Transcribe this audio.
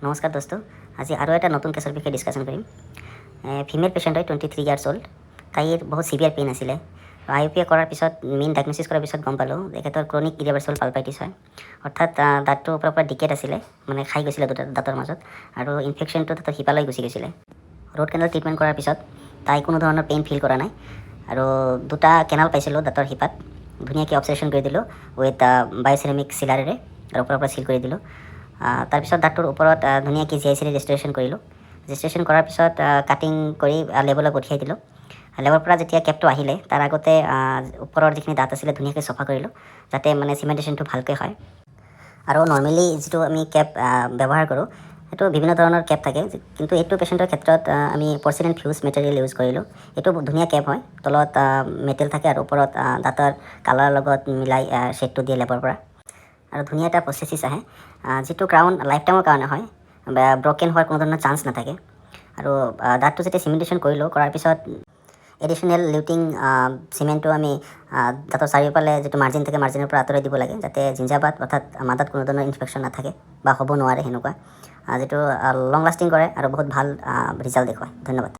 নমস্কাৰ দোস্ত, আজি আৰু এটা নতুন কেছৰ বিষয়ে ডিছকাশ্যন কৰিম। ফিমেল পেচেণ্ট হয়, 23 ইয়াৰ্ছ অল্ড। তাইৰ বহুত চিভিয়াৰ পেইন আছিলে। IUPA কৰাৰ পিছত মেইন ডায়েগনচিছ কৰাৰ পিছত গম পালোঁ তেখেতৰ ক্ৰনিক ইৰিভাৰ্চিবল পালপাইটিছ হয়। অৰ্থাৎ দাঁতটো পৰা ডিকেট আছিলে, মানে খাই গৈছিলে দুটা দাঁতৰ মাজত, আৰু ইনফেকশ্যনটো দাঁতৰ শিপালৈ গুচি গৈছিলে। ৰুট কেনেল ট্ৰিটমেণ্ট কৰাৰ পিছত তাই কোনো ধৰণৰ পেইন ফিল কৰা নাই, আৰু দুটা কেনাল পাইছিলোঁ দাঁতৰ শিপাত। ধুনীয়াকৈ অবজাৰভেশ্যন কৰি দিলোঁ উইথ বায়'চেৰামিক চিলাৰেৰে, আৰু ওপৰৰ পৰা চিল কৰি দিলোঁ। তাৰপিছত দাঁতটোৰ ওপৰত ধুনীয়াকৈ GIC ৰেজিষ্ট্ৰেশ্যন কৰিলোঁ। ৰেজিষ্ট্ৰেশ্যন কৰাৰ পিছত কাটিং কৰি লেবলৈ পঠিয়াই দিলোঁ। লেবৰ পৰা যেতিয়া কেপটো আহিলে তাৰ আগতে ওপৰৰ যিখিনি দাঁত আছিলে ধুনীয়াকৈ চফা কৰিলোঁ, যাতে মানে চিমেণ্টেশ্যনটো ভালকৈ হয়। আৰু নৰ্মেলি যিটো আমি কেপ ব্যৱহাৰ কৰোঁ সেইটো বিভিন্ন ধৰণৰ কেপ থাকে, কিন্তু এইটো পেচেণ্টৰ ক্ষেত্ৰত আমি পৰ্চিলেন ফিউজ মেটেৰিয়েল ইউজ কৰিলোঁ। এইটো ধুনীয়া কেপ হয়, তলত মেটেল থাকে আৰু ওপৰত দাঁতৰ কালাৰৰ লগত মিলাই শ্বেডটো দিয়ে লেবৰ পৰা। আৰু ধুনীয়া এটা প্ৰচেছিছ আহে, যিটো ক্ৰাউন লাইফ টাইমৰ কাৰণে হয়, ব্ৰকেন হোৱাৰ কোনো ধৰণৰ চান্স নাথাকে। আৰু দাঁতটো যেতিয়া চিমেণ্টেশ্যন কৰিলোঁ, কৰাৰ পিছত এডিশ্যনেল লিউটিং চিমেণ্টটো আমি দাঁতৰ চাৰিওফালে যিটো মাৰ্জিন থাকে মাৰ্জিনৰ পৰা আঁতৰাই দিব লাগে, যাতে জিঞ্জাবাত অৰ্থাৎ মাদাত কোনো ধৰণৰ ইনফেকশ্যন নাথাকে বা হ'ব নোৱাৰে সেনেকুৱা, যিটো লং লাষ্টিং কৰে আৰু বহুত ভাল ৰিজাল্ট দেখুৱায়। ধন্যবাদ।